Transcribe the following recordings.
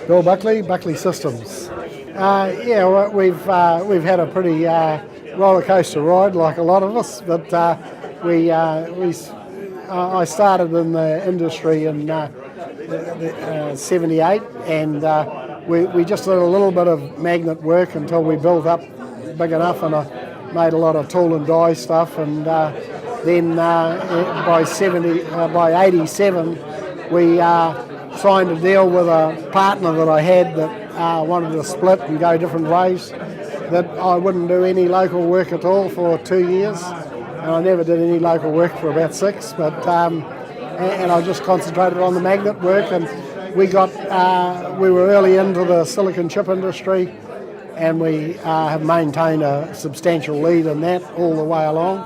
Bill Buckley, Buckley Systems. Well, we've had a pretty roller coaster ride, like a lot of us. But I started in the industry in '78, and we just did a little bit of magnet work until we built up big enough, and I made a lot of tool and die stuff. And then by '87, we signed a deal with a partner that I had that wanted to split and go different ways, that I wouldn't do any local work at all for 2 years, and I never did any local work for about 6, but and I just concentrated on the magnet work. And we were early into the silicon chip industry, and we have maintained a substantial lead in that all the way along.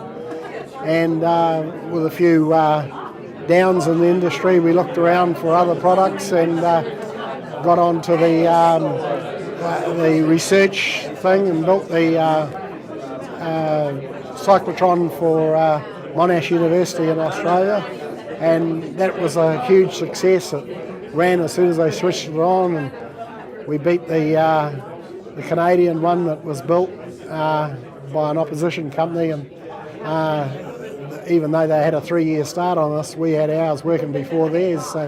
And with a few downs in the industry, we looked around for other products and got onto the research thing and built the cyclotron for Monash University in Australia, and that was a huge success. It ran as soon as they switched it on, and we beat the Canadian one that was built by an opposition company, and even though they had a 3-year start on us, we had ours working before theirs, so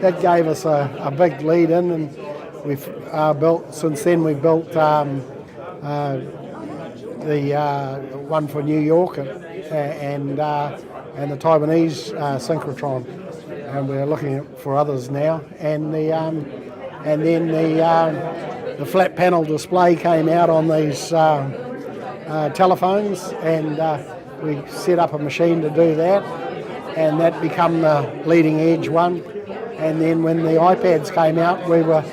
that gave us a big lead in. And we've since then we've built the one for New York and the Taiwanese synchrotron, and we're looking for others now. And then the flat panel display came out on these telephones, and we set up a machine to do that, and that became the leading edge one. And then when the iPads came out, we were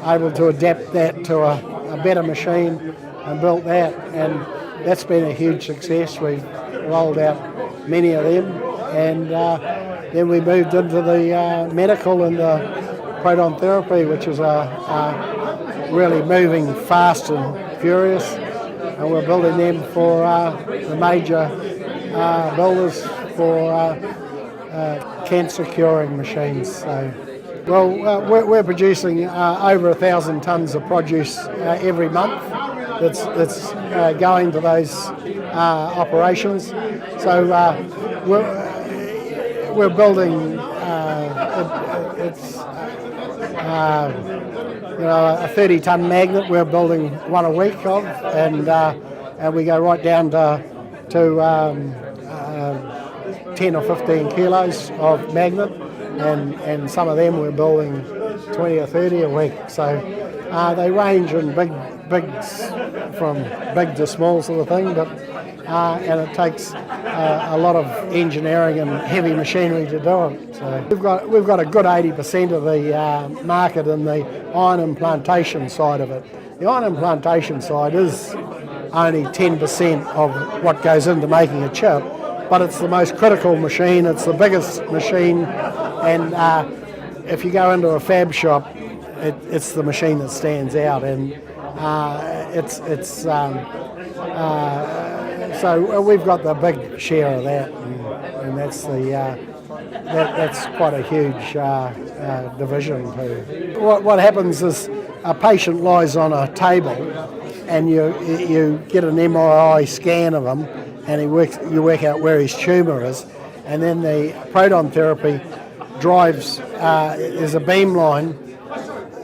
able to adapt that to a better machine and built that, and that's been a huge success. We've rolled out many of them, and then we moved into the medical and the proton therapy, which is really moving fast and furious, and we're building them for the major builders for cancer curing machines. So, we're producing over 1,000 tonnes of produce every month that's going to those operations. So we're building a 30-tonne magnet. We're building one a week of, and we go right down to 10 or 15 kilos of magnet, and some of them we're building 20 or 30 a week. So they range in bigs, from big to small sort of thing, but and it takes a lot of engineering and heavy machinery to do it. So we've got a good 80% of the market in the ion implantation side of it. The ion implantation side is only 10% of what goes into making a chip, but it's the most critical machine, it's the biggest machine, and if you go into a fab shop, it's the machine that stands out, and so we've got the big share of that, and that's that's quite a huge division too. What happens is a patient lies on a table, and you get an MRI scan of him, and you work out where his tumour is, and then the proton therapy drives, there's a beam line,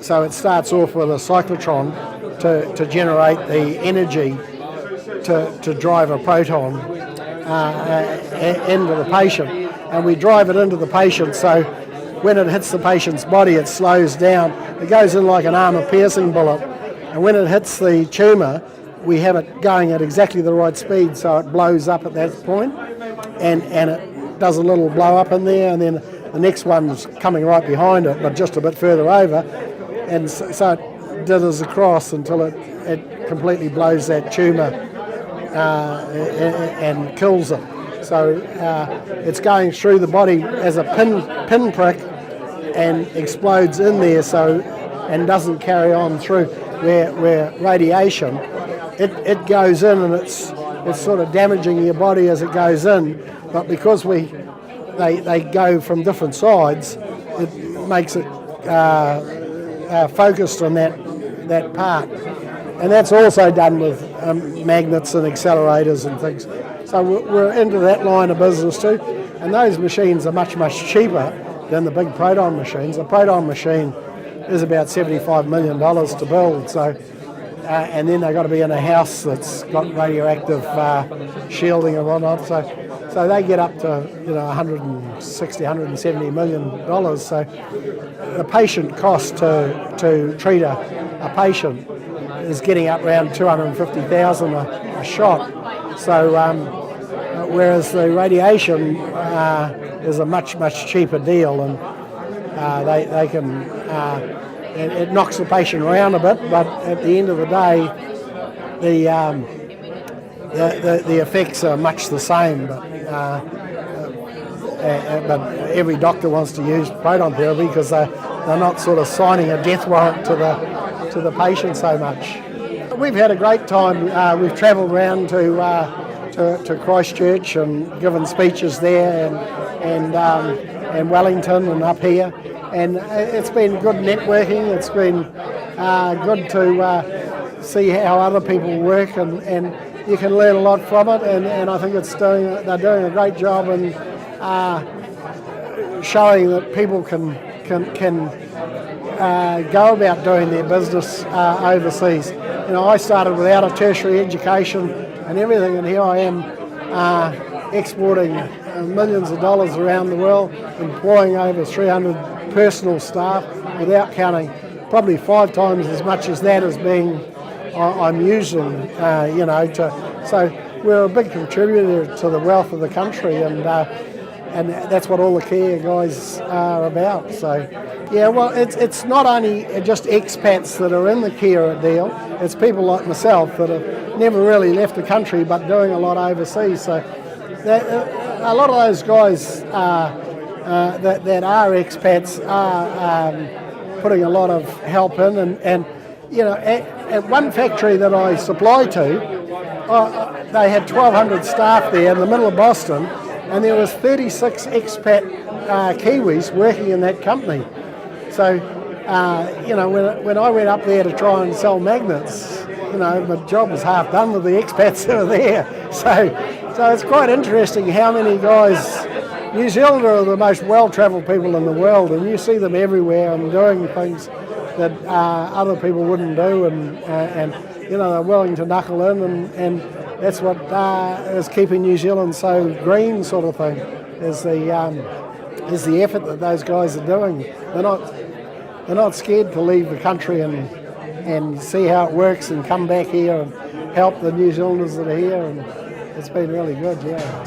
so it starts off with a cyclotron to generate the energy to drive a proton into the patient, and we drive it into the patient, so when it hits the patient's body it slows down. It goes in like an armour-piercing bullet, and when it hits the tumour we have it going at exactly the right speed, so it blows up at that point, and it does a little blow up in there, and then the next one's coming right behind it but just a bit further over, and so it dithers across until it completely blows that tumour and kills it. So it's going through the body as a pin prick and explodes in there, so and doesn't carry on through where radiation, it goes in and it's sort of damaging your body as it goes in, but because they go from different sides, it makes it focused on that part. And that's also done with magnets and accelerators and things. So we're into that line of business too. And those machines are much, much cheaper than the big proton machines. The proton machine is about $75 million to build. So, and then they've got to be in a house that's got radioactive shielding and whatnot. So they get up to 160, $170 million. So the patient cost to treat a patient is getting up around $250,000 a shot. So whereas the radiation is a much, much cheaper deal, and they can it knocks the patient around a bit, but at the end of the day, the effects are much the same. But every doctor wants to use proton therapy because they're not sort of signing a death warrant to the patient so much. We've had a great time. We've travelled around to Christchurch and given speeches there, and Wellington and up here, and it's been good networking. It's been good to see how other people work, and you can learn a lot from it. And I think they're doing a great job in showing that people can go about doing their business overseas. I started without a tertiary education and everything, and here I am exporting millions of dollars around the world, employing over 300 personal staff, without counting probably 5 times as much as that as I'm using, so we're a big contributor to the wealth of the country, and that's what all the care guys are about. So, yeah, well, it's not only just expats that are in the care deal, it's people like myself that have never really left the country but doing a lot overseas. So a lot of those guys that are expats are putting a lot of help in, and at one factory that I supply to, they had 1,200 staff there in the middle of Boston, and there was 36 expat Kiwis working in that company. So, when I went up there to try and sell magnets, my job was half done with the expats that were there. So it's quite interesting how many guys. New Zealand are the most well-travelled people in the world, and you see them everywhere and doing things that other people wouldn't do, and they're willing to knuckle in, and that's what is keeping New Zealand so green, sort of thing, is the effort that those guys are doing. They're not scared to leave the country and see how it works and come back here and help the New Zealanders that are here, and it's been really good, yeah.